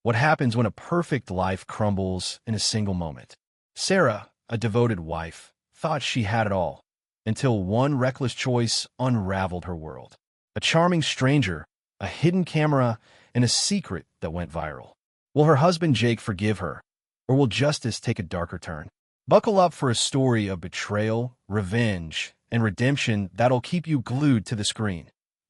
What happens when a perfect life crumbles in a single moment? Sarah, a devoted wife, thought she had it all, until one reckless choice unraveled her world. A charming stranger, a hidden camera, and a secret that went viral. Will her husband Jake forgive her, or will justice take a darker turn? Buckle up for a story of betrayal, revenge, and redemption that'll keep you glued to the screen.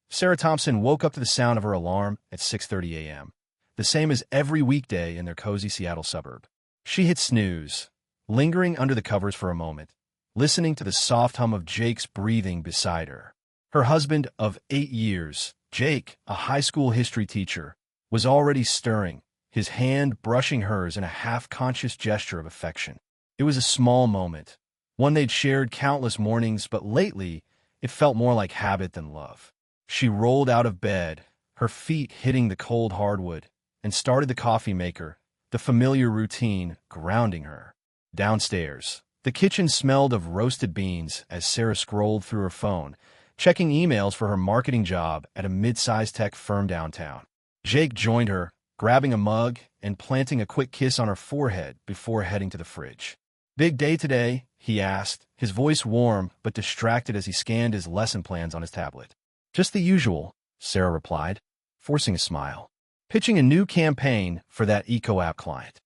Sarah Thompson woke up to the sound of her alarm at 6:30 a.m., the same as every weekday in their cozy Seattle suburb. She hit snooze, lingering under the covers for a moment, listening to the soft hum of Jake's breathing beside her. Her husband of 8 years, Jake, a high school history teacher, was already stirring, his hand brushing hers in a half-conscious gesture of affection. It was a small moment, one they'd shared countless mornings, but lately it felt more like habit than love. She rolled out of bed, her feet hitting the cold hardwood, and started the coffee maker, the familiar routine grounding her. Downstairs, the kitchen smelled of roasted beans as Sarah scrolled through her phone, checking emails for her marketing job at a mid-sized tech firm downtown. Jake joined her, grabbing a mug and planting a quick kiss on her forehead before heading to the fridge. "Big day today?" he asked, his voice warm but distracted as he scanned his lesson plans on his tablet. "Just the usual," Sarah replied, forcing a smile. "Pitching a new campaign for that eco-app client.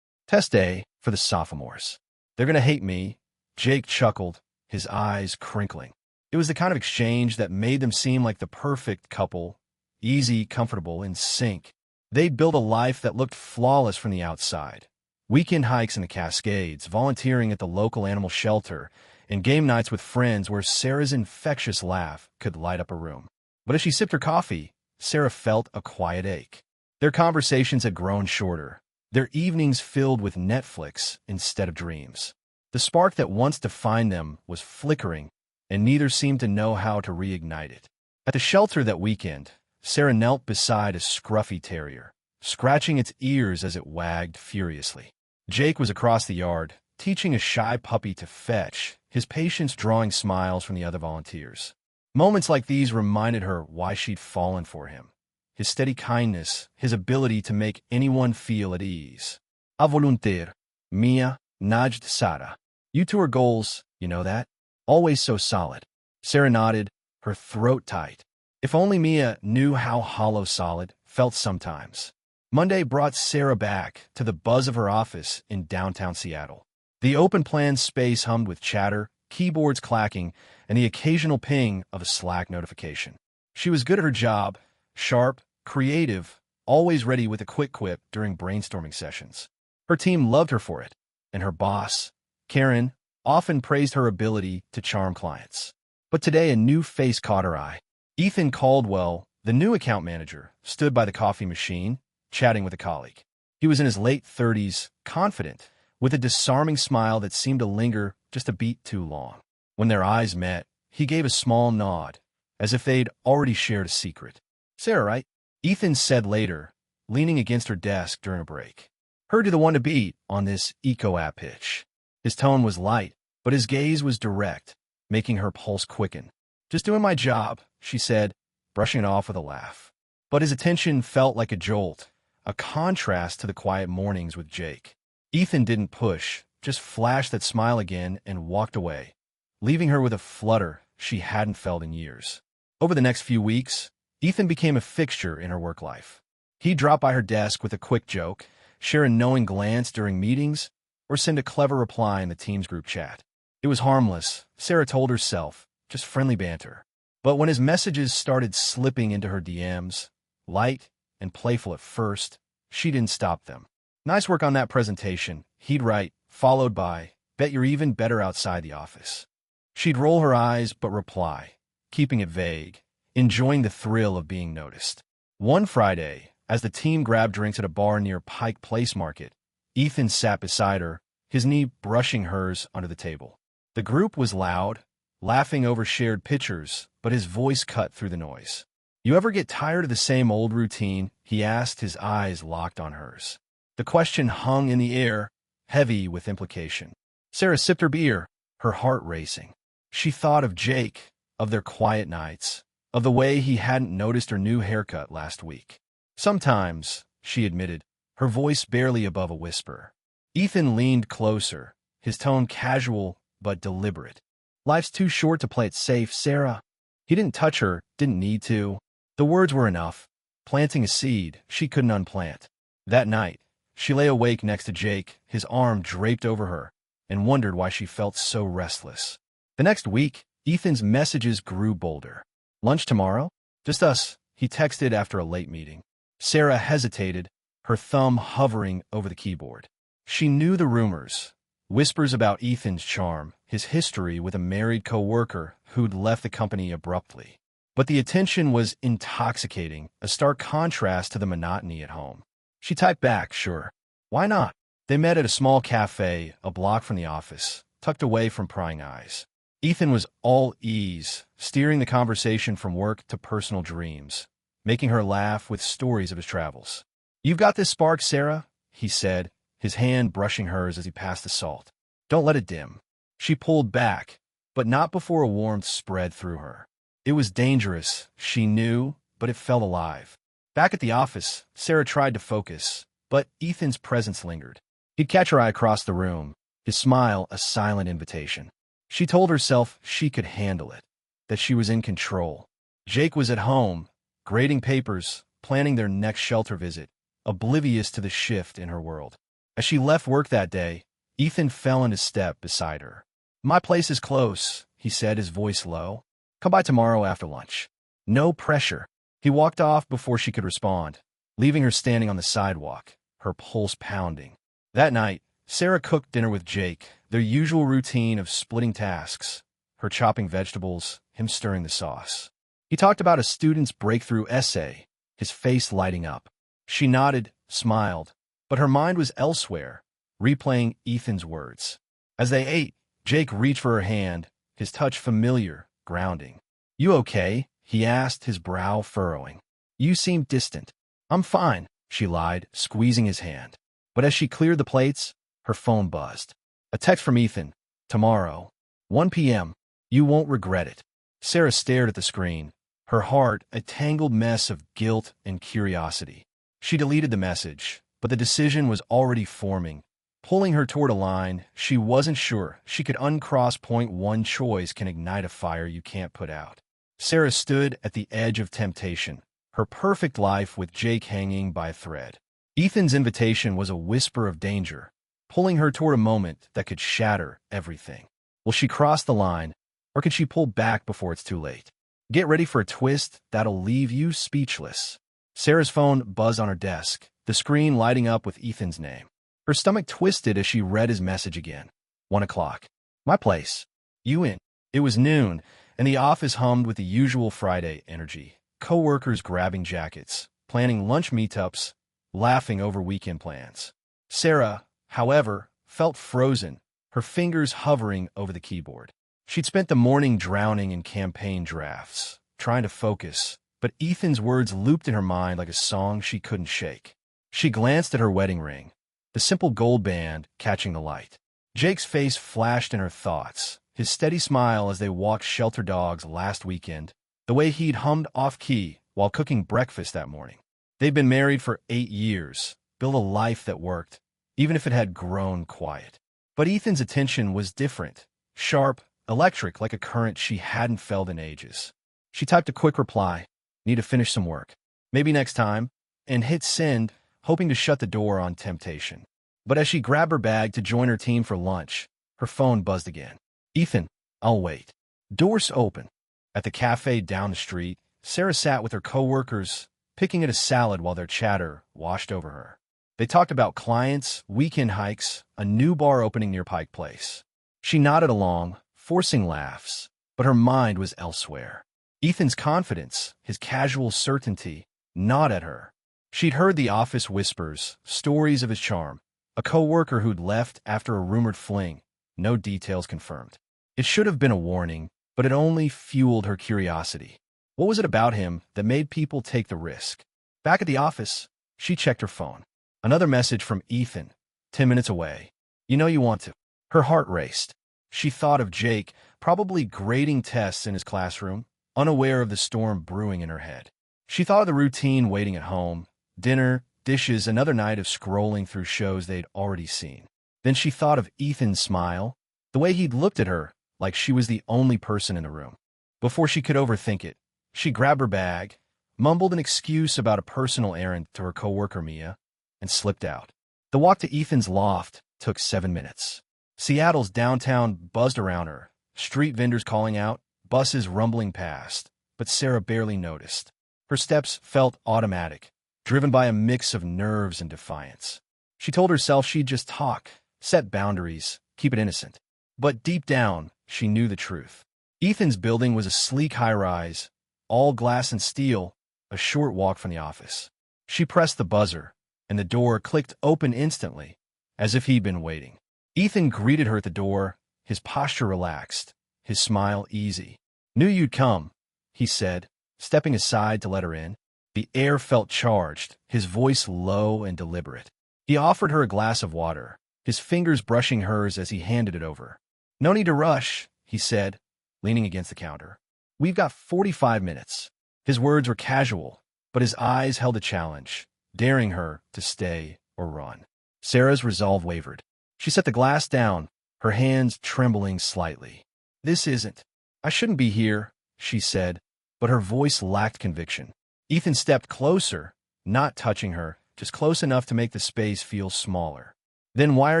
Test day for the sophomores. They're gonna hate me," Jake chuckled, his eyes crinkling. It was the kind of exchange that made them seem like the perfect couple, easy, comfortable, in sync. They'd built a life that looked flawless from the outside. Weekend hikes in the Cascades, volunteering at the local animal shelter, and game nights with friends where Sarah's infectious laugh could light up a room. But as she sipped her coffee, Sarah felt a quiet ache. Their conversations had grown shorter, their evenings filled with Netflix instead of dreams. The spark that once defined them was flickering, and neither seemed to know how to reignite it. At the shelter that weekend, Sarah knelt beside a scruffy terrier, scratching its ears as it wagged furiously. Jake was across the yard, teaching a shy puppy to fetch, his patience drawing smiles from the other volunteers. Moments like these reminded her why she'd fallen for him. His steady kindness, his ability to make anyone feel at ease. A volunteer, Mia, nudged Sarah. "You two are goals, you know that? Always so solid." Sarah nodded, her throat tight. If only Mia knew how hollow solid felt sometimes. Monday brought Sarah back to the buzz of her office in downtown Seattle. The open-plan space hummed with chatter, keyboards clacking, and the occasional ping of a Slack notification. She was good at her job, sharp, creative, always ready with a quick quip during brainstorming sessions. Her team loved her for it, and her boss, Karen, often praised her ability to charm clients. But today a new face caught her eye. Ethan Caldwell, the new account manager, stood by the coffee machine, chatting with a colleague. He was in his late 30s, confident, with a disarming smile that seemed to linger just a beat too long. When their eyes met, he gave a small nod, as if they'd already shared a secret. "Sarah, right?" Ethan said later, leaning against her desk during a break. "Heard you're the one to beat on this eco-app pitch." His tone was light, but his gaze was direct, making her pulse quicken. "Just doing my job," she said, brushing it off with a laugh. But his attention felt like a jolt, a contrast to the quiet mornings with Jake. Ethan didn't push, just flashed that smile again and walked away, leaving her with a flutter she hadn't felt in years. Over the next few weeks, Ethan became a fixture in her work life. He'd drop by her desk with a quick joke, share a knowing glance during meetings, or send a clever reply in the team's group chat. It was harmless, Sarah told herself, just friendly banter. But when his messages started slipping into her DMs, light and playful at first, she didn't stop them. "Nice work on that presentation," he'd write, followed by, "Bet you're even better outside the office." She'd roll her eyes but reply, keeping it vague, enjoying the thrill of being noticed. One Friday, as the team grabbed drinks at a bar near Pike Place Market, Ethan sat beside her, his knee brushing hers under the table. The group was loud, laughing over shared pictures, but his voice cut through the noise. "You ever get tired of the same old routine?" he asked, his eyes locked on hers. The question hung in the air, heavy with implication. Sarah sipped her beer, her heart racing. She thought of Jake, of their quiet nights, of the way he hadn't noticed her new haircut last week. "Sometimes," she admitted, her voice barely above a whisper. Ethan leaned closer, his tone casual but deliberate. Life's too short to play it safe, Sarah. He didn't touch her, didn't need to. The words were enough, planting a seed she couldn't unplant. That night, she lay awake next to Jake, his arm draped over her, and wondered why she felt so restless. The next week, Ethan's messages grew bolder. "Lunch tomorrow? Just us," he texted after a late meeting. Sarah hesitated, her thumb hovering over the keyboard. She knew the rumors, whispers about Ethan's charm, his history with a married co-worker who'd left the company abruptly. But the attention was intoxicating, a stark contrast to the monotony at home. She typed back, "Sure. Why not?" They met at a small cafe a block from the office, tucked away from prying eyes. Ethan was all ease, steering the conversation from work to personal dreams, making her laugh with stories of his travels. "You've got this spark, Sarah," he said, his hand brushing hers as he passed the salt. "Don't let it dim." She pulled back, but not before a warmth spread through her. It was dangerous, she knew, but it felt alive. Back at the office, Sarah tried to focus, but Ethan's presence lingered. He'd catch her eye across the room, his smile a silent invitation. She told herself she could handle it, that she was in control. Jake was at home, grading papers, planning their next shelter visit, oblivious to the shift in her world. As she left work that day, Ethan fell into step beside her. "My place is close," he said, his voice low. "Come by tomorrow after lunch." No pressure. He walked off before she could respond, leaving her standing on the sidewalk, her pulse pounding. That night, Sarah cooked dinner with Jake, their usual routine of splitting tasks, her chopping vegetables, him stirring the sauce. He talked about a student's breakthrough essay, his face lighting up. She nodded, smiled, but her mind was elsewhere, replaying Ethan's words. As they ate, Jake reached for her hand, his touch familiar, grounding. "You okay?" he asked, his brow furrowing. "You seem distant." "I'm fine," she lied, squeezing his hand. But as she cleared the plates, her phone buzzed. A text from Ethan. "Tomorrow, 1 p.m. You won't regret it." Sarah stared at the screen, her heart a tangled mess of guilt and curiosity. She deleted the message, but the decision was already forming, pulling her toward a line she wasn't sure she could uncross. One choice can ignite a fire you can't put out. Sarah stood at the edge of temptation, her perfect life with Jake hanging by a thread. Ethan's invitation was a whisper of danger, pulling her toward a moment that could shatter everything. Will she cross the line, or can she pull back before it's too late? Get ready for a twist that'll leave you speechless. Sarah's phone buzzed on her desk, the screen lighting up with Ethan's name. Her stomach twisted as she read his message again. 1 o'clock. "My place. You in?" It was noon, and the office hummed with the usual Friday energy. Co-workers grabbing jackets, planning lunch meetups, laughing over weekend plans. Sarah, however, felt frozen, her fingers hovering over the keyboard. She'd spent the morning drowning in campaign drafts, trying to focus, but Ethan's words looped in her mind like a song she couldn't shake. She glanced at her wedding ring, the simple gold band catching the light. Jake's face flashed in her thoughts, his steady smile as they walked shelter dogs last weekend, the way he'd hummed off-key while cooking breakfast that morning. They'd been married for 8 years, built a life that worked, even if it had grown quiet. But Ethan's attention was different, sharp, electric, like a current she hadn't felt in ages. She typed a quick reply, "Need to finish some work. Maybe next time," and hit send, hoping to shut the door on temptation. But as she grabbed her bag to join her team for lunch, her phone buzzed again. "Ethan, I'll wait." Doors open. At the cafe down the street, Sarah sat with her coworkers, picking at a salad while their chatter washed over her. They talked about clients, weekend hikes, a new bar opening near Pike Place. She nodded along, forcing laughs, but her mind was elsewhere. Ethan's confidence, his casual certainty, gnawed at her. She'd heard the office whispers, stories of his charm, a co-worker who'd left after a rumored fling, no details confirmed. It should have been a warning, but it only fueled her curiosity. What was it about him that made people take the risk? Back at the office, she checked her phone. Another message from Ethan, 10 minutes away. "You know you want to." Her heart raced. She thought of Jake, probably grading tests in his classroom, unaware of the storm brewing in her head. She thought of the routine waiting at home, dinner, dishes another night of scrolling through shows they'd already seen. Then she thought of Ethan's smile, the way he'd looked at her like she was the only person in the room. Before she could overthink it, she grabbed her bag, mumbled an excuse about a personal errand to her coworker Mia, and slipped out. The walk to Ethan's loft took 7 minutes. Seattle's downtown buzzed around her, street vendors calling out, buses rumbling past, but Sarah barely noticed. Her steps felt automatic, driven by a mix of nerves and defiance. She told herself she'd just talk, set boundaries, keep it innocent. But deep down, she knew the truth. Ethan's building was a sleek high-rise, all glass and steel, a short walk from the office. She pressed the buzzer, and the door clicked open instantly, as if he'd been waiting. Ethan greeted her at the door, his posture relaxed, his smile easy. "Knew you'd come," he said, stepping aside to let her in. The air felt charged, his voice low and deliberate. He offered her a glass of water, his fingers brushing hers as he handed it over. "No need to rush," he said, leaning against the counter. "We've got 45 minutes. His words were casual, but his eyes held a challenge, daring her to stay or run. Sarah's resolve wavered. She set the glass down, her hands trembling slightly. "This isn't. I shouldn't be here," she said, but her voice lacked conviction. Ethan stepped closer, not touching her, just close enough to make the space feel smaller. "Then why are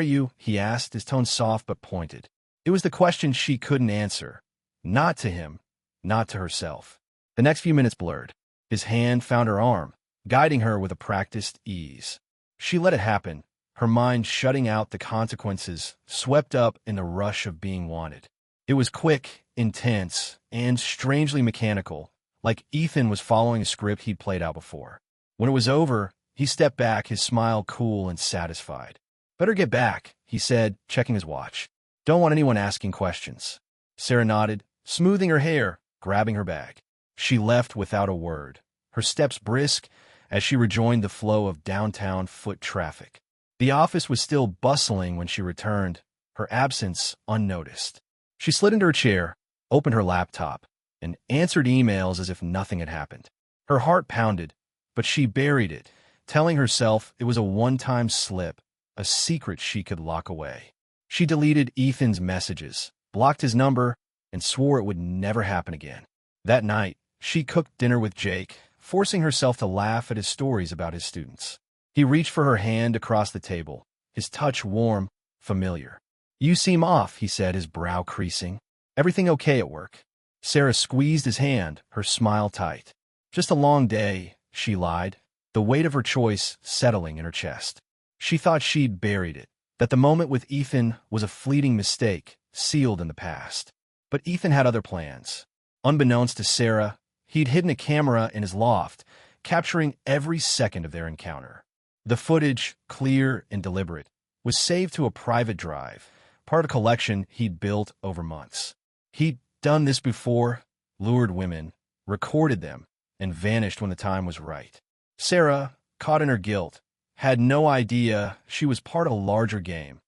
you?" he asked, his tone soft but pointed. It was the question she couldn't answer. Not to him, not to herself. The next few minutes blurred. His hand found her arm, guiding her with a practiced ease. She let it happen, her mind shutting out the consequences, swept up in the rush of being wanted. It was quick, intense, and strangely mechanical, like Ethan was following a script he'd played out before. When it was over, he stepped back, his smile cool and satisfied. "Better get back," he said, checking his watch. "Don't want anyone asking questions." Sarah nodded, smoothing her hair, grabbing her bag. She left without a word, her steps brisk as she rejoined the flow of downtown foot traffic. The office was still bustling when she returned, her absence unnoticed. She slid into her chair, opened her laptop, and answered emails as if nothing had happened. Her heart pounded, but she buried it, telling herself it was a one-time slip, a secret she could lock away. She deleted Ethan's messages, blocked his number, and swore it would never happen again. That night, she cooked dinner with Jake, forcing herself to laugh at his stories about his students. He reached for her hand across the table, his touch warm, familiar. "You seem off," he said, his brow creasing. "Everything okay at work?" Sarah squeezed his hand, her smile tight. "Just a long day," she lied, the weight of her choice settling in her chest. She thought she'd buried it, that the moment with Ethan was a fleeting mistake, sealed in the past. But Ethan had other plans. Unbeknownst to Sarah, he'd hidden a camera in his loft, capturing every second of their encounter. The footage, clear and deliberate, was saved to a private drive, part of a collection he'd built over months. He'd done this before, lured women, recorded them, and vanished when the time was right. Sarah, caught in her guilt, had no idea she was part of a larger game,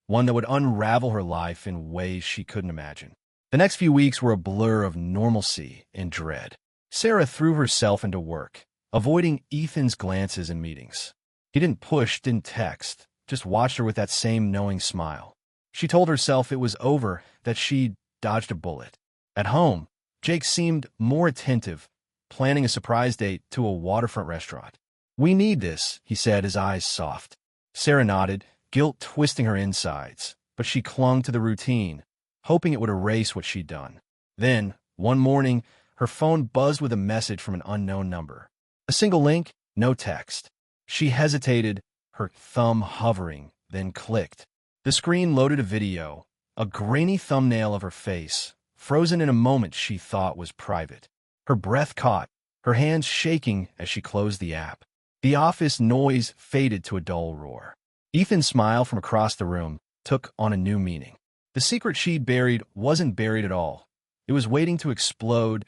one that would unravel her life in ways she couldn't imagine. The next few weeks were a blur of normalcy and dread. Sarah threw herself into work, avoiding Ethan's glances and meetings. He didn't push, didn't text, just watched her with that same knowing smile. She told herself it was over, that she'd dodged a bullet. At home, Jake seemed more attentive, planning a surprise date to a waterfront restaurant. "We need this," he said, his eyes soft. Sarah nodded, guilt twisting her insides, but she clung to the routine, hoping it would erase what she'd done. Then, one morning, her phone buzzed with a message from an unknown number. A single link, no text. She hesitated, her thumb hovering, then clicked. The screen loaded a video, a grainy thumbnail of her face, frozen in a moment she thought was private. Her breath caught, her hands shaking as she closed the app. The office noise faded to a dull roar. Ethan's smile from across the room took on a new meaning. The secret she'd buried wasn't buried at all. It was waiting to explode.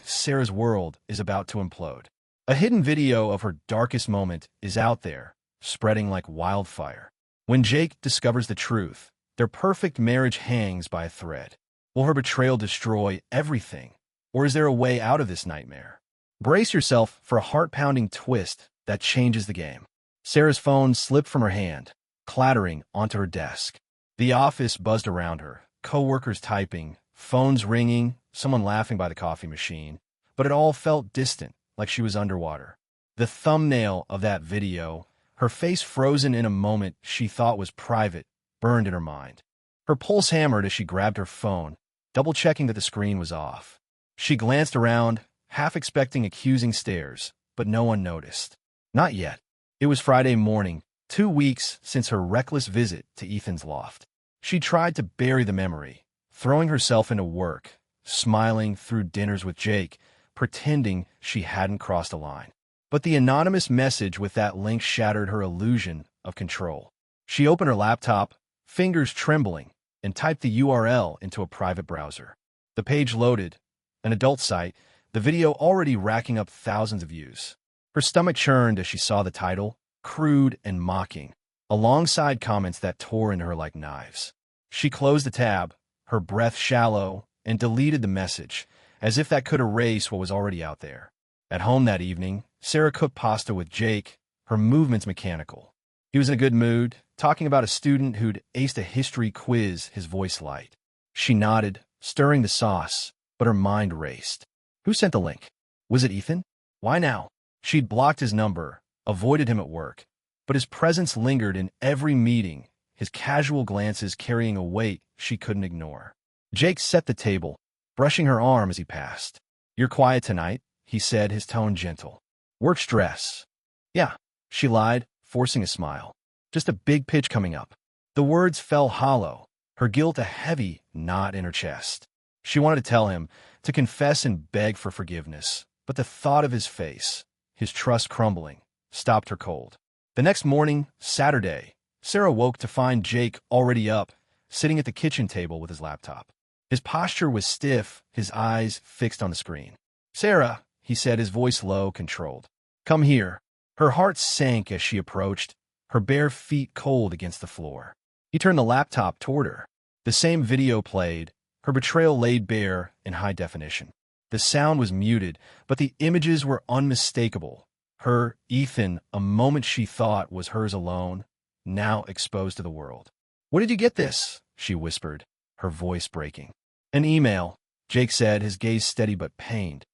Sarah's world is about to implode. A hidden video of her darkest moment is out there, spreading like wildfire. When Jake discovers the truth, their perfect marriage hangs by a thread. Will her betrayal destroy everything? Or is there a way out of this nightmare? Brace yourself for a heart-pounding twist that changes the game. Sarah's phone slipped from her hand, clattering onto her desk. The office buzzed around her, coworkers typing, phones ringing, someone laughing by the coffee machine, but it all felt distant, like she was underwater. The thumbnail of that video, her face frozen in a moment she thought was private, burned in her mind. Her pulse hammered as she grabbed her phone, double-checking that the screen was off. She glanced around, half expecting accusing stares, but no one noticed. Not yet. It was Friday morning, 2 weeks since her reckless visit to Ethan's loft. She tried to bury the memory, throwing herself into work, smiling through dinners with Jake, pretending she hadn't crossed a line. But the anonymous message with that link shattered her illusion of control. She opened her laptop, fingers trembling, and typed the URL into a private browser. The page loaded, an adult site, the video already racking up thousands of views. Her stomach churned as she saw the title, crude and mocking, alongside comments that tore into her like knives. She closed the tab, her breath shallow, and deleted the message, as if that could erase what was already out there. At home that evening, Sarah cooked pasta with Jake, her movements mechanical. He was in a good mood, talking about a student who'd aced a history quiz, his voice light. She nodded, stirring the sauce, but her mind raced. Who sent the link? Was it Ethan? Why now? She'd blocked his number, avoided him at work, but his presence lingered in every meeting, his casual glances carrying a weight she couldn't ignore. Jake set the table, brushing her arm as he passed. "You're quiet tonight," he said, his tone gentle. "Work stress." "Yeah," she lied, forcing a smile. "Just a big pitch coming up." The words fell hollow, her guilt a heavy knot in her chest. She wanted to tell him, to confess and beg for forgiveness, but the thought of his face, his trust crumbling, stopped her cold. The next morning, Saturday, Sarah woke to find Jake already up, sitting at the kitchen table with his laptop. His posture was stiff, his eyes fixed on the screen. "Sarah," he said, his voice low, controlled. "Come here." Her heart sank as she approached, her bare feet cold against the floor. He turned the laptop toward her. The same video played, her betrayal laid bare in high definition. The sound was muted, but the images were unmistakable. Her, Ethan, a moment she thought was hers alone, now exposed to the world. "Where did you get this?" she whispered, her voice breaking. "An email," Jake said, his gaze steady but pained.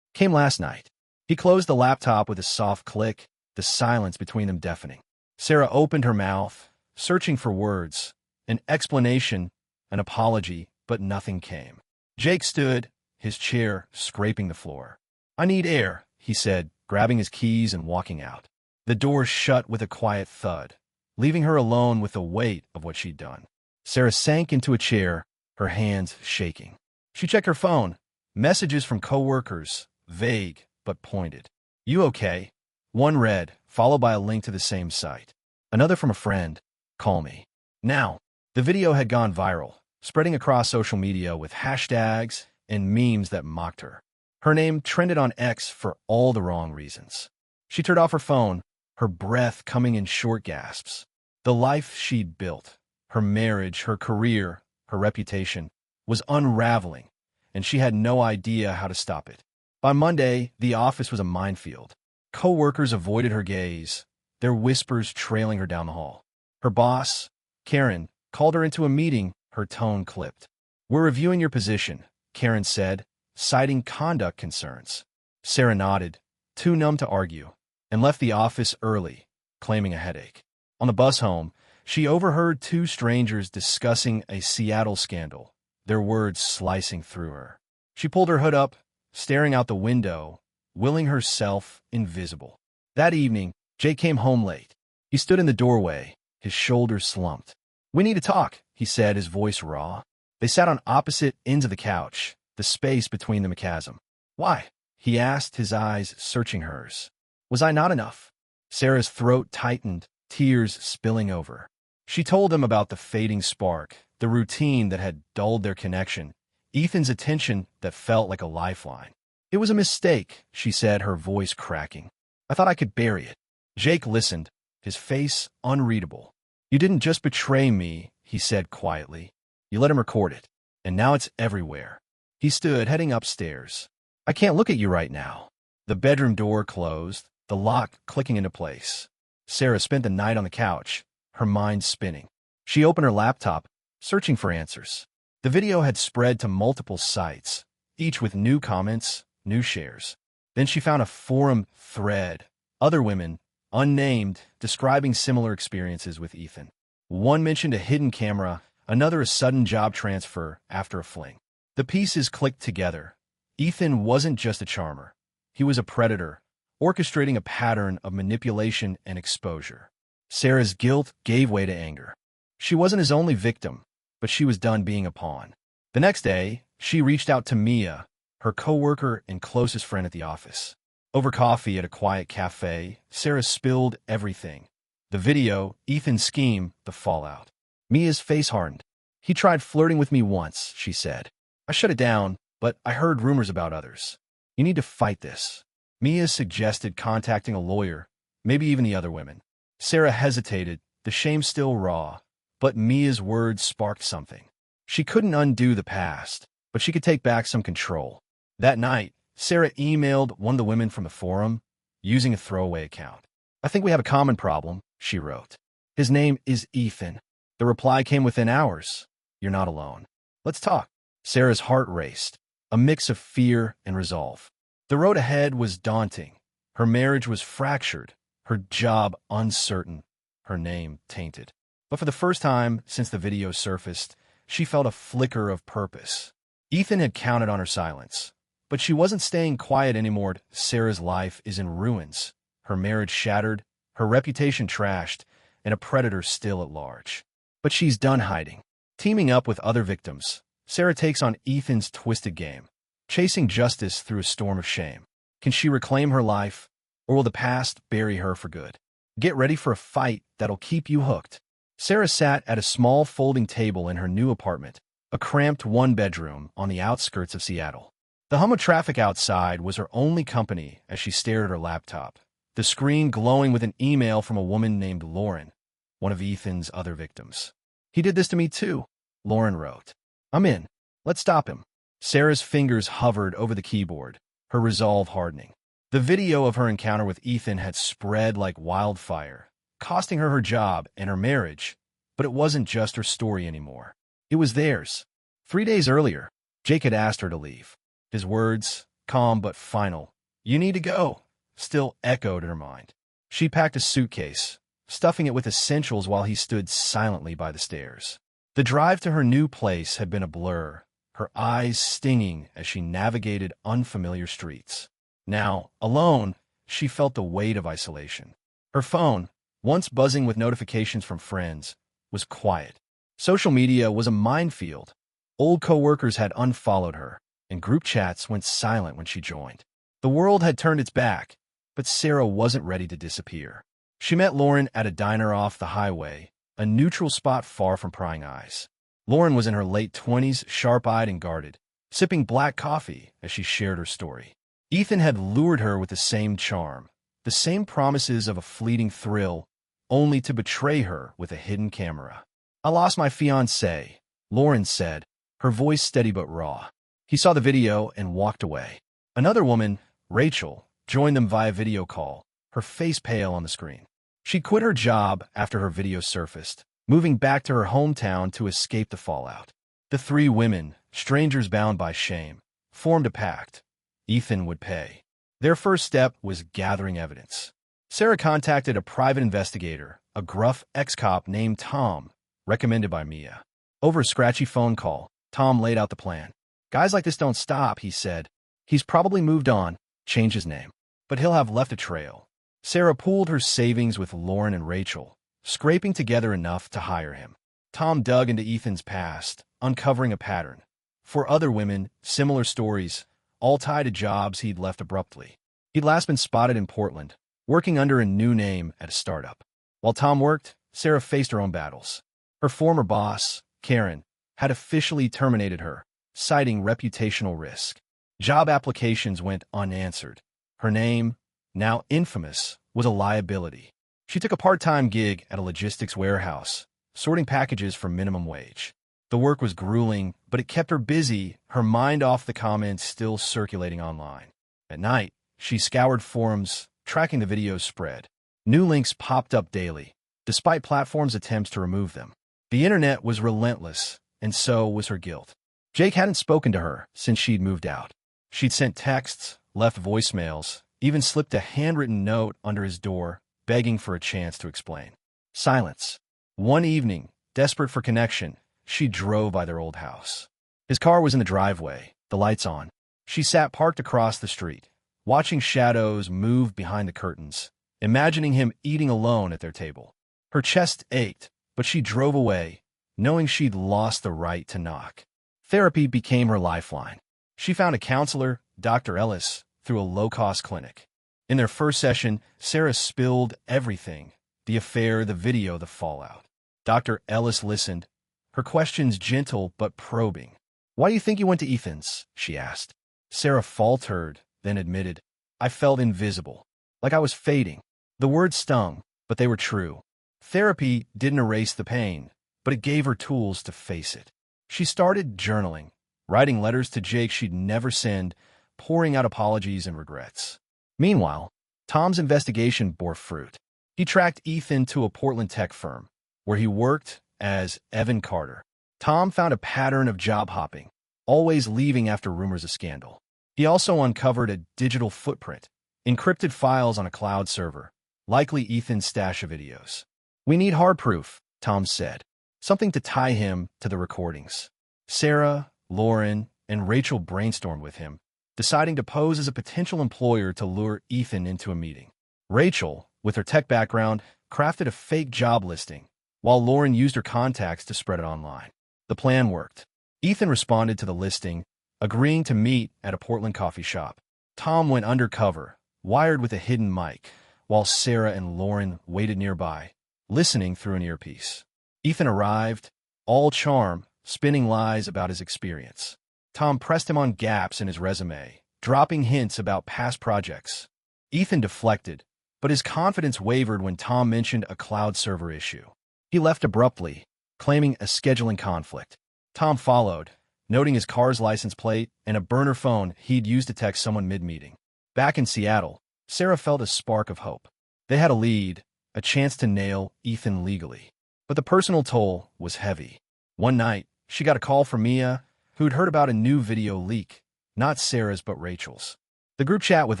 "Came last night." He closed the laptop with a soft click, the silence between them deafening. Sarah opened her mouth, searching for words, an explanation, an apology, but nothing came. Jake stood, his chair scraping the floor. "I need air," he said, grabbing his keys and walking out. The door shut with a quiet thud, leaving her alone with the weight of what she'd done. Sarah sank into a chair, her hands shaking. She checked her phone. Messages from coworkers, vague but pointed. "You okay?" One read, followed by a link to the same site. Another from a friend. "Call me now." The video had gone viral, spreading across social media with hashtags and memes that mocked her. Her name trended on X for all the wrong reasons. She turned off her phone, her breath coming in short gasps. The life she'd built, her marriage, her career, her reputation, was unraveling, and she had no idea how to stop it. By Monday, the office was a minefield. Coworkers avoided her gaze, their whispers trailing her down the hall. Her boss, Karen, called her into a meeting, her tone clipped. "We're reviewing your position," Karen said, citing conduct concerns. Sarah nodded, too numb to argue, and left the office early, claiming a headache. On the bus home, she overheard two strangers discussing a Seattle scandal, their words slicing through her. She pulled her hood up, staring out the window, willing herself invisible. That evening, Jake came home late. He stood in the doorway, his shoulders slumped. "We need to talk," he said, his voice raw. They sat on opposite ends of the couch, the space between them a chasm. "Why?" he asked, his eyes searching hers. "Was I not enough?" Sarah's throat tightened, tears spilling over. She told him about the fading spark, the routine that had dulled their connection, Ethan's attention that felt like a lifeline. "It was a mistake," she said, her voice cracking. "I thought I could bury it." Jake listened, his face unreadable. "You didn't just betray me," he said quietly. "You let him record it, and now it's everywhere." He stood, heading upstairs. "I can't look at you right now." The bedroom door closed, the lock clicking into place. Sarah spent the night on the couch, her mind spinning. She opened her laptop, searching for answers. The video had spread to multiple sites, each with new comments, new shares. Then she found a forum thread, other women, unnamed, describing similar experiences with Ethan. One mentioned a hidden camera, another a sudden job transfer after a fling. The pieces clicked together. Ethan wasn't just a charmer. He was a predator, orchestrating a pattern of manipulation and exposure. Sarah's guilt gave way to anger. She wasn't his only victim, but she was done being a pawn. The next day, she reached out to Mia, her coworker and closest friend at the office. Over coffee at a quiet cafe, Sarah spilled everything. The video, Ethan's scheme, the fallout. Mia's face hardened. "He tried flirting with me once," she said. "I shut it down, but I heard rumors about others. You need to fight this." Mia suggested contacting a lawyer, maybe even the other women. Sarah hesitated, the shame still raw, but Mia's words sparked something. She couldn't undo the past, but she could take back some control. That night, Sarah emailed one of the women from the forum, using a throwaway account. "I think we have a common problem," she wrote. "His name is Ethan." The reply came within hours. "You're not alone. Let's talk." Sarah's heart raced, a mix of fear and resolve. The road ahead was daunting. Her marriage was fractured, her job uncertain, her name tainted. But for the first time since the video surfaced, she felt a flicker of purpose. Ethan had counted on her silence, but she wasn't staying quiet anymore. Sarah's life is in ruins, her marriage shattered, her reputation trashed, and a predator still at large. But she's done hiding. Teaming up with other victims, Sarah takes on Ethan's twisted game, chasing justice through a storm of shame. Can she reclaim her life, or will the past bury her for good? Get ready for a fight that'll keep you hooked. Sarah sat at a small folding table in her new apartment, a cramped one-bedroom on the outskirts of Seattle. The hum of traffic outside was her only company as she stared at her laptop, the screen glowing with an email from a woman named Lauren, one of Ethan's other victims. "He did this to me too," Lauren wrote. "I'm in. Let's stop him." Sarah's fingers hovered over the keyboard, her resolve hardening. The video of her encounter with Ethan had spread like wildfire, costing her her job and her marriage, but it wasn't just her story anymore. It was theirs. 3 days earlier, Jake had asked her to leave. His words, calm but final, "You need to go," still echoed in her mind. She packed a suitcase, stuffing it with essentials while he stood silently by the stairs. The drive to her new place had been a blur, her eyes stinging as she navigated unfamiliar streets. Now, alone, she felt the weight of isolation. Her phone, once buzzing with notifications from friends, was quiet. Social media was a minefield. Old coworkers had unfollowed her, and group chats went silent when she joined. The world had turned its back, but Sarah wasn't ready to disappear. She met Lauren at a diner off the highway, a neutral spot far from prying eyes. Lauren was in her late 20s, sharp-eyed and guarded, sipping black coffee as she shared her story. Ethan had lured her with the same charm, the same promises of a fleeting thrill, only to betray her with a hidden camera. "I lost my fiancé," Lauren said, her voice steady but raw. He saw the video and walked away. Another woman, Rachel, joined them via video call, her face pale on the screen. She quit her job after her video surfaced, moving back to her hometown to escape the fallout. The three women, strangers bound by shame, formed a pact. Ethan would pay. Their first step was gathering evidence. Sarah contacted a private investigator, a gruff ex-cop named Tom, recommended by Mia. Over a scratchy phone call, Tom laid out the plan. "Guys like this don't stop," he said. "He's probably moved on, changed his name, but he'll have left a trail." Sarah pooled her savings with Lauren and Rachel, scraping together enough to hire him. Tom dug into Ethan's past, uncovering a pattern. For other women, similar stories, all tied to jobs he'd left abruptly. He'd last been spotted in Portland, working under a new name at a startup. While Tom worked, Sarah faced her own battles. Her former boss, Karen, had officially terminated her, citing reputational risk. Job applications went unanswered. Her name, now infamous, was a liability. She took a part-time gig at a logistics warehouse, sorting packages for minimum wage. The work was grueling, but it kept her busy, her mind off the comments still circulating online. At night, she scoured forums, tracking the video's spread. New links popped up daily, despite platforms' attempts to remove them. The internet was relentless, and so was her guilt. Jake hadn't spoken to her since she'd moved out. She'd sent texts, left voicemails, even slipped a handwritten note under his door, begging for a chance to explain. Silence. One evening, desperate for connection, she drove by their old house. His car was in the driveway, the lights on. She sat parked across the street, watching shadows move behind the curtains, imagining him eating alone at their table. Her chest ached, but she drove away, knowing she'd lost the right to knock. Therapy became her lifeline. She found a counselor, Dr. Ellis, through a low-cost clinic. In their first session, Sarah spilled everything: the affair, the video, the fallout. Dr. Ellis listened, her questions gentle but probing. "Why do you think you went to Ethan's?" she asked. Sarah faltered, then admitted, "I felt invisible, like I was fading." The words stung, but they were true. Therapy didn't erase the pain, but it gave her tools to face it. She started journaling, writing letters to Jake she'd never send, pouring out apologies and regrets. Meanwhile, Tom's investigation bore fruit. He tracked Ethan to a Portland tech firm, where he worked as Evan Carter. Tom found a pattern of job hopping, always leaving after rumors of scandal. He also uncovered a digital footprint, encrypted files on a cloud server, likely Ethan's stash of videos. "We need hard proof," Tom said. "Something to tie him to the recordings." Sarah, Lauren, and Rachel brainstormed with him, deciding to pose as a potential employer to lure Ethan into a meeting. Rachel, with her tech background, crafted a fake job listing, while Lauren used her contacts to spread it online. The plan worked. Ethan responded to the listing, agreeing to meet at a Portland coffee shop. Tom went undercover, wired with a hidden mic, while Sarah and Lauren waited nearby, listening through an earpiece. Ethan arrived, all charm, spinning lies about his experience. Tom pressed him on gaps in his resume, dropping hints about past projects. Ethan deflected, but his confidence wavered when Tom mentioned a cloud server issue. He left abruptly, claiming a scheduling conflict. Tom followed, noting his car's license plate and a burner phone he'd used to text someone mid-meeting. Back in Seattle, Sarah felt a spark of hope. They had a lead, a chance to nail Ethan legally. But the personal toll was heavy. One night, she got a call from Mia, who'd heard about a new video leak, not Sarah's but Rachel's. The group chat with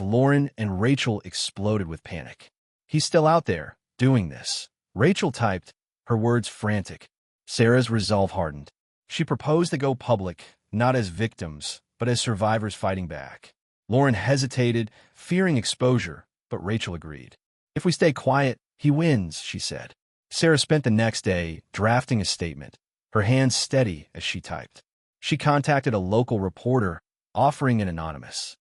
Lauren and Rachel exploded with panic. "He's still out there, doing this," Rachel typed, her words frantic. Sarah's resolve hardened. She proposed to go public, not as victims, but as survivors fighting back. Lauren hesitated, fearing exposure, but Rachel agreed. "If we stay quiet, he wins," she said. Sarah spent the next day drafting a statement, her hands steady as she typed. She contacted a local reporter, offering an anonymous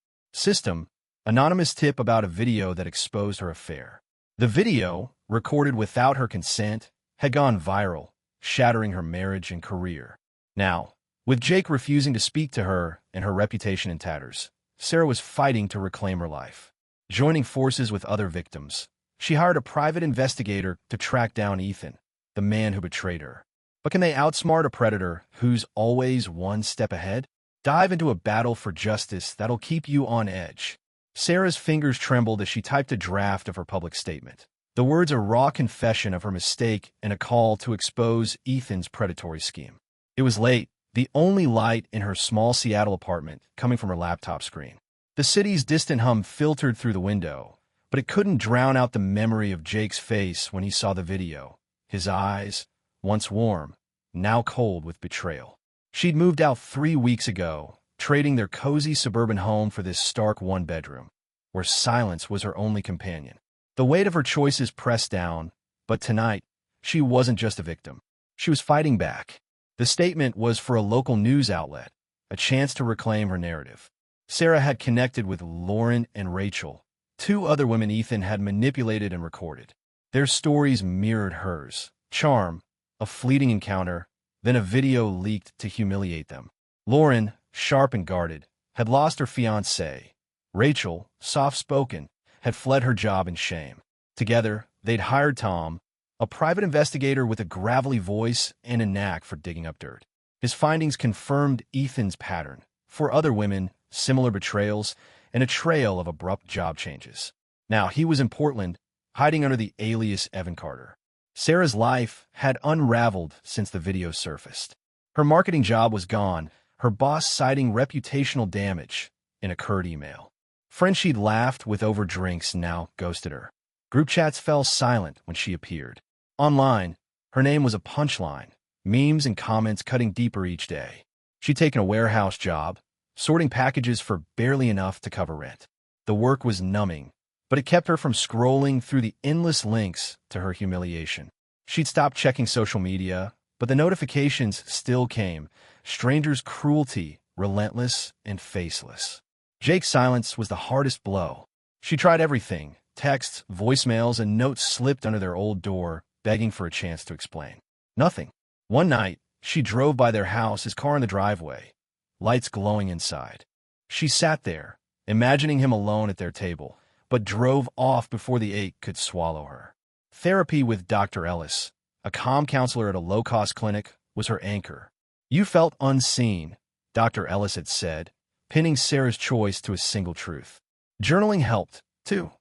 tip about a video that exposed her affair. The video, recorded without her consent, had gone viral, shattering her marriage and career. Now, with Jake refusing to speak to her and her reputation in tatters, Sarah was fighting to reclaim her life. Joining forces with other victims, she hired a private investigator to track down Ethan, the man who betrayed her. But can they outsmart a predator who's always one step ahead? Dive into a battle for justice that'll keep you on edge. Sarah's fingers trembled as she typed a draft of her public statement. The words a raw confession of her mistake and a call to expose Ethan's predatory scheme. It was late, the only light in her small Seattle apartment coming from her laptop screen. The city's distant hum filtered through the window, but it couldn't drown out the memory of Jake's face when he saw the video. His eyes, once warm, now cold with betrayal. She'd moved out 3 weeks ago, trading their cozy suburban home for this stark one-bedroom, where silence was her only companion. The weight of her choices pressed down, but tonight, she wasn't just a victim. She was fighting back. The statement was for a local news outlet, a chance to reclaim her narrative. Sarah had connected with Lauren and Rachel, 2 other women Ethan had manipulated and recorded. Their stories mirrored hers. Charm, a fleeting encounter, then a video leaked to humiliate them. Lauren, sharp and guarded, had lost her fiancé. Rachel, soft-spoken, had fled her job in shame. Together, they'd hired Tom, a private investigator with a gravelly voice and a knack for digging up dirt. His findings confirmed Ethan's pattern. For other women, similar betrayals, and a trail of abrupt job changes. Now, he was in Portland, hiding under the alias Evan Carter. Sarah's life had unraveled since the video surfaced. Her marketing job was gone, her boss citing reputational damage in a curt email. Friends she'd laughed with over drinks now ghosted her. Group chats fell silent when she appeared. Online, her name was a punchline, memes and comments cutting deeper each day. She'd taken a warehouse job, sorting packages for barely enough to cover rent. The work was numbing, but it kept her from scrolling through the endless links to her humiliation. She'd stopped checking social media, but the notifications still came. Strangers' cruelty, relentless and faceless. Jake's silence was the hardest blow. She tried everything. Texts, voicemails, and notes slipped under their old door, begging for a chance to explain. Nothing. One night, she drove by their house, his car in the driveway, lights glowing inside. She sat there, imagining him alone at their table, but drove off before the ache could swallow her. Therapy with Dr. Ellis, a calm counselor at a low-cost clinic, was her anchor. You felt unseen, Dr. Ellis had said, pinning Sarah's choice to a single truth. Journaling helped, too.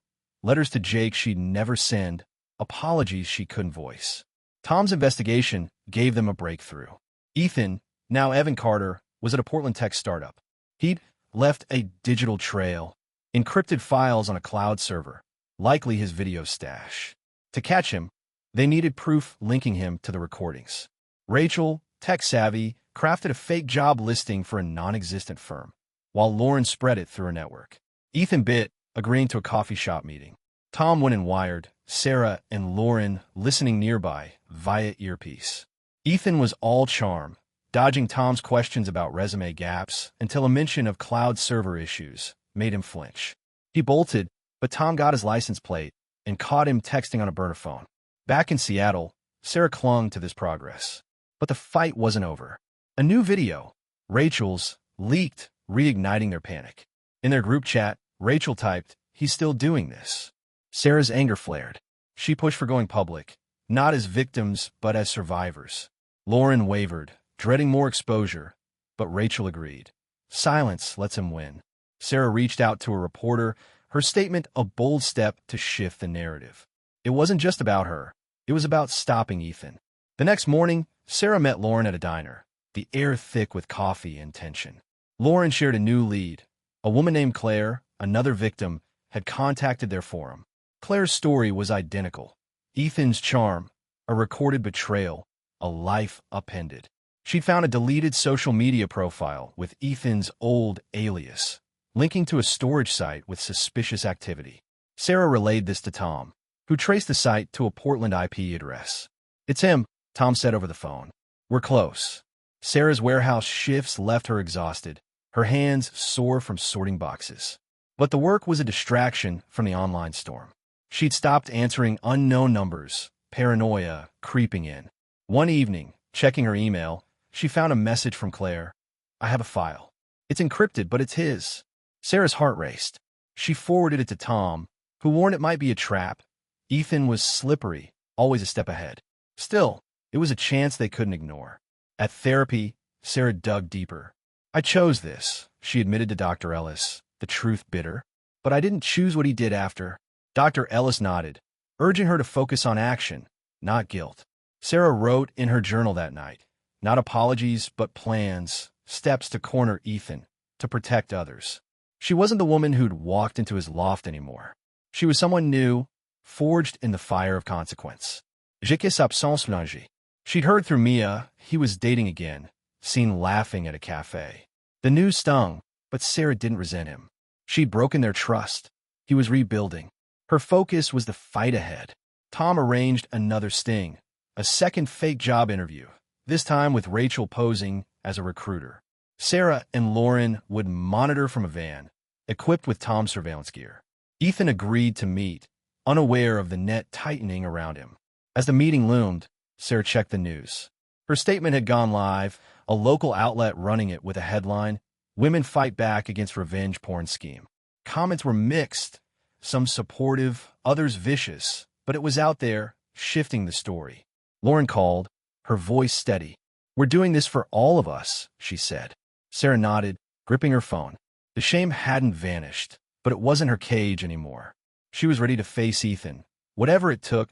Letters to Jake she'd never send, apologies she couldn't voice. Tom's investigation gave them a breakthrough. Ethan, now Evan Carter, was at a Portland tech startup. He'd left a digital trail, encrypted files on a cloud server, likely his video stash. To catch him, they needed proof linking him to the recordings. Rachel, tech-savvy, crafted a fake job listing for a non-existent firm, while Lauren spread it through her network. Ethan bit, agreeing to a coffee shop meeting. Tom went and wired, Sarah and Lauren listening nearby via earpiece. Ethan was all charm, dodging Tom's questions about resume gaps until a mention of cloud server issues made him flinch. He bolted, but Tom got his license plate and caught him texting on a burner phone. Back in Seattle, Sarah clung to this progress. But the fight wasn't over. A new video, Rachel's, leaked, reigniting their panic. In their group chat, Rachel typed, "He's still doing this." Sarah's anger flared. She pushed for going public, not as victims, but as survivors. Lauren wavered, dreading more exposure, but Rachel agreed. Silence lets him win. Sarah reached out to a reporter, her statement a bold step to shift the narrative. It wasn't just about her. It was about stopping Ethan. The next morning, Sarah met Lauren at a diner, the air thick with coffee and tension. Lauren shared a new lead. A woman named Claire, another victim, had contacted their forum. Claire's story was identical. Ethan's charm, a recorded betrayal, a life upended. She'd found a deleted social media profile with Ethan's old alias, linking to a storage site with suspicious activity. Sarah relayed this to Tom, who traced the site to a Portland IP address. "It's him," Tom said over the phone. "We're close." Sarah's warehouse shifts left her exhausted, her hands sore from sorting boxes. But the work was a distraction from the online storm. She'd stopped answering unknown numbers, paranoia creeping in. One evening, checking her email, she found a message from Claire. "I have a file. It's encrypted, but it's his." Sarah's heart raced. She forwarded it to Tom, who warned it might be a trap. Ethan was slippery, always a step ahead. Still, it was a chance they couldn't ignore. At therapy, Sarah dug deeper. "I chose this," she admitted to Dr. Ellis, the truth bitter. "But I didn't choose what he did after." Dr. Ellis nodded, urging her to focus on action, not guilt. Sarah wrote in her journal that night, not apologies, but plans, steps to corner Ethan, to protect others. She wasn't the woman who'd walked into his loft anymore. She was someone new, forged in the fire of consequence. Jacques absence blanche. She'd heard through Mia he was dating again, seen laughing at a cafe. The news stung, but Sarah didn't resent him. She'd broken their trust. He was rebuilding. Her focus was the fight ahead. Tom arranged another sting, a second fake job interview, this time with Rachel posing as a recruiter. Sarah and Lauren would monitor from a van, equipped with Tom's surveillance gear. Ethan agreed to meet, unaware of the net tightening around him. As the meeting loomed, Sarah checked the news. Her statement had gone live, a local outlet running it with a headline, "Women Fight Back Against Revenge Porn Scheme." Comments were mixed, some supportive, others vicious, but it was out there, shifting the story. Lauren called, her voice steady. "We're doing this for all of us," she said. Sarah nodded, gripping her phone. The shame hadn't vanished, but it wasn't her cage anymore. She was ready to face Ethan. Whatever it took,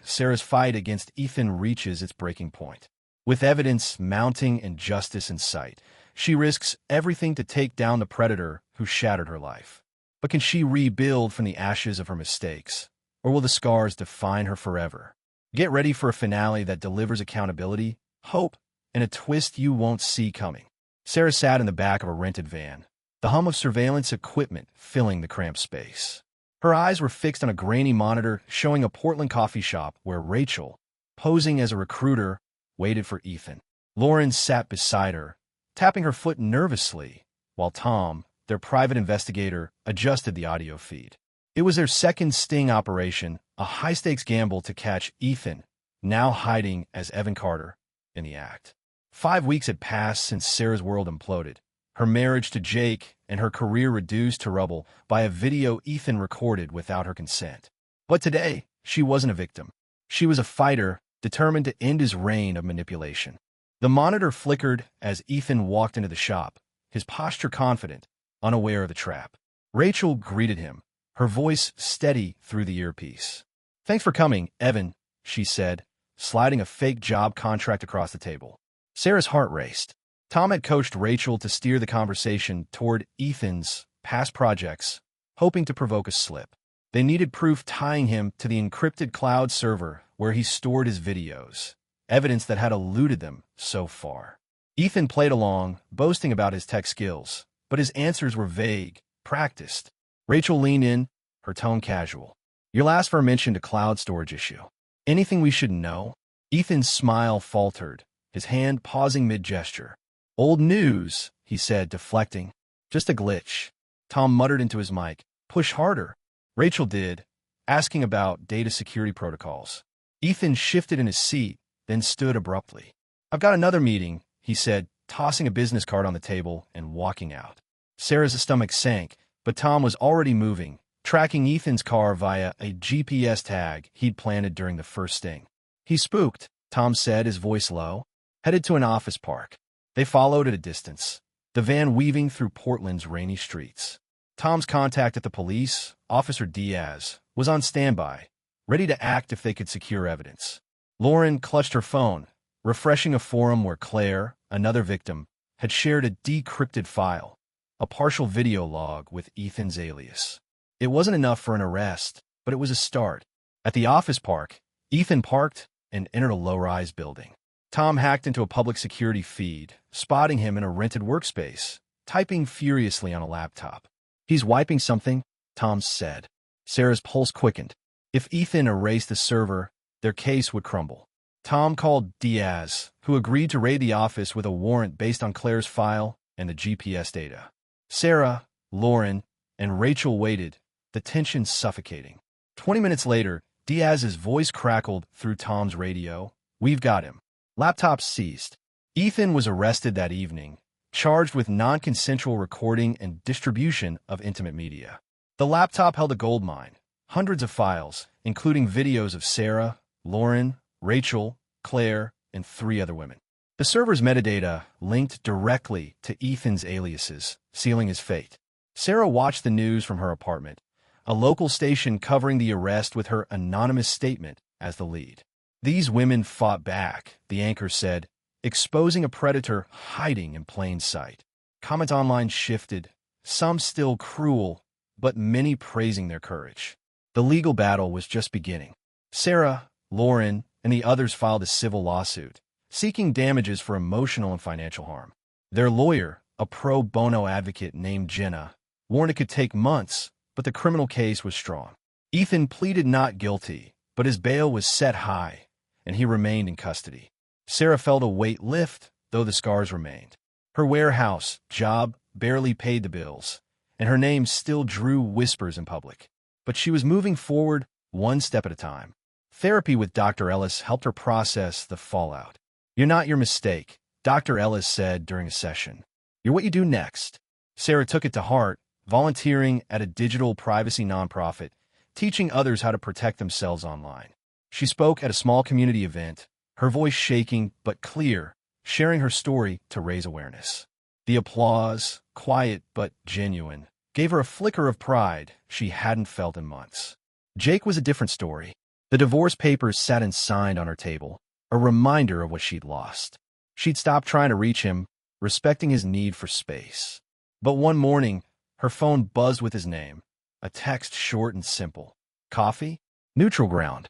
Sarah's fight against Ethan reaches its breaking point. With evidence mounting and justice in sight, she risks everything to take down the predator who shattered her life. But can she rebuild from the ashes of her mistakes? Or will the scars define her forever? Get ready for a finale that delivers accountability, hope, and a twist you won't see coming. Sarah sat in the back of a rented van, the hum of surveillance equipment filling the cramped space. Her eyes were fixed on a grainy monitor showing a Portland coffee shop where Rachel, posing as a recruiter, waited for Ethan. Lauren sat beside her, tapping her foot nervously, while Tom, their private investigator, adjusted the audio feed. It was their second sting operation, a high-stakes gamble to catch Ethan, now hiding as Evan Carter, in the act. 5 weeks had passed since Sarah's world imploded, her marriage to Jake and her career reduced to rubble by a video Ethan recorded without her consent. But today, she wasn't a victim. She was a fighter, determined to end his reign of manipulation. The monitor flickered as Ethan walked into the shop, his posture confident, unaware of the trap. Rachel greeted him, her voice steady through the earpiece. "Thanks for coming, Evan," she said, sliding a fake job contract across the table. Sarah's heart raced. Tom had coached Rachel to steer the conversation toward Ethan's past projects, hoping to provoke a slip. They needed proof tying him to the encrypted cloud server where he stored his videos, evidence that had eluded them so far. Ethan played along, boasting about his tech skills, but his answers were vague, practiced. Rachel leaned in, her tone casual. "Your last firm mentioned a cloud storage issue. Anything we should know?" Ethan's smile faltered, his hand pausing mid-gesture. "Old news," he said, deflecting. "Just a glitch." Tom muttered into his mic, "Push harder." Rachel did, asking about data security protocols. Ethan shifted in his seat, then stood abruptly. "I've got another meeting," he said, tossing a business card on the table and walking out. Sarah's stomach sank, but Tom was already moving, tracking Ethan's car via a GPS tag he'd planted during the first sting. "He's spooked," Tom said, his voice low, headed to an office park. They followed at a distance, the van weaving through Portland's rainy streets. Tom's contact at the police, Officer Diaz, was on standby, ready to act if they could secure evidence. Lauren clutched her phone, refreshing a forum where Claire, another victim, had shared a decrypted file, a partial video log with Ethan's alias. It wasn't enough for an arrest, but it was a start. At the office park, Ethan parked and entered a low-rise building. Tom hacked into a public security feed, spotting him in a rented workspace, typing furiously on a laptop. "He's wiping something," Tom said. Sarah's pulse quickened. If Ethan erased the server, their case would crumble. Tom called Diaz, who agreed to raid the office with a warrant based on Claire's file and the GPS data. Sarah, Lauren, and Rachel waited, the tension suffocating. 20 minutes later, Diaz's voice crackled through Tom's radio. "We've got him." Laptops seized. Ethan was arrested that evening, charged with non-consensual recording and distribution of intimate media. The laptop held a goldmine, hundreds of files, including videos of Sarah, Lauren, Rachel, Claire, and 3 other women. The server's metadata linked directly to Ethan's aliases, sealing his fate. Sarah watched the news from her apartment, a local station covering the arrest with her anonymous statement as the lead. "These women fought back," the anchor said, exposing a predator hiding in plain sight. Comments online shifted, some still cruel, but many praising their courage. The legal battle was just beginning. Sarah, Lauren, and the others filed a civil lawsuit, seeking damages for emotional and financial harm. Their lawyer, a pro bono advocate named Jenna, warned it could take months, but the criminal case was strong. Ethan pleaded not guilty, but his bail was set high, and he remained in custody. Sarah felt a weight lift, though the scars remained. Her warehouse job barely paid the bills, and her name still drew whispers in public. But she was moving forward, one step at a time. Therapy with Dr. Ellis helped her process the fallout. "You're not your mistake," Dr. Ellis said during a session. "You're what you do next." Sarah took it to heart, volunteering at a digital privacy nonprofit, teaching others how to protect themselves online. She spoke at a small community event, her voice shaking but clear, sharing her story to raise awareness. The applause, quiet but genuine, gave her a flicker of pride she hadn't felt in months. Jake was a different story. The divorce papers sat unsigned on her table, a reminder of what she'd lost. She'd stopped trying to reach him, respecting his need for space. But one morning, her phone buzzed with his name, a text short and simple. Coffee? Neutral ground.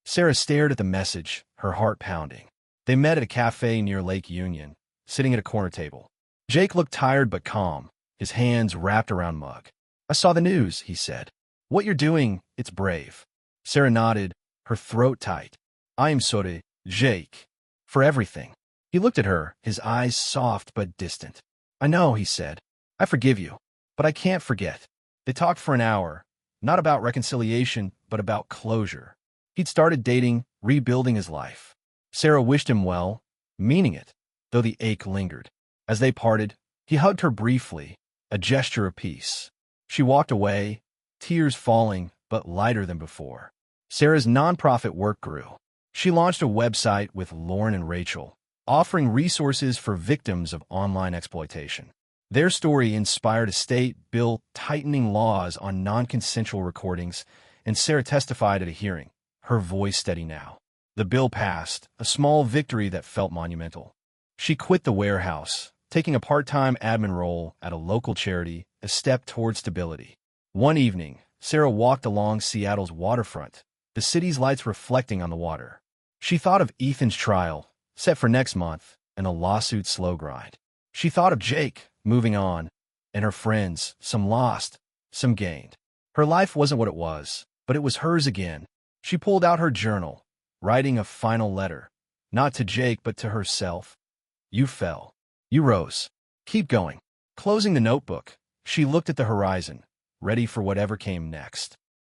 Sarah stared at the message, her heart pounding. They met at a cafe near Lake Union, sitting at a corner table. Jake looked tired but calm, his hands wrapped around mug. I saw the news, he said. What you're doing, it's brave. Sarah nodded, her throat tight. I am sorry, Jake, for everything. He looked at her, his eyes soft but distant. I know, he said. I forgive you, but I can't forget. They talked for an hour, not about reconciliation, but about closure. He'd started dating, rebuilding his life. Sarah wished him well, meaning it, though the ache lingered. As they parted, he hugged her briefly, a gesture of peace. She walked away, tears falling, but lighter than before. Sarah's nonprofit work grew. She launched a website with Lauren and Rachel, offering resources for victims of online exploitation. Their story inspired a state bill tightening laws on non-consensual recordings, and Sarah testified at a hearing, her voice steady now. The bill passed, a small victory that felt monumental. She quit the warehouse, taking a part-time admin role at a local charity, a step toward stability. One evening, Sarah walked along Seattle's waterfront, the city's lights reflecting on the water. She thought of Ethan's trial, set for next month, and a lawsuit's slow grind. She thought of Jake, moving on, and her friends, some lost, some gained. Her life wasn't what it was, but it was hers again. She pulled out her journal, writing a final letter, not to Jake but to herself. You fell. You rose. Keep going. Closing the notebook, she looked at the horizon, ready for whatever came next.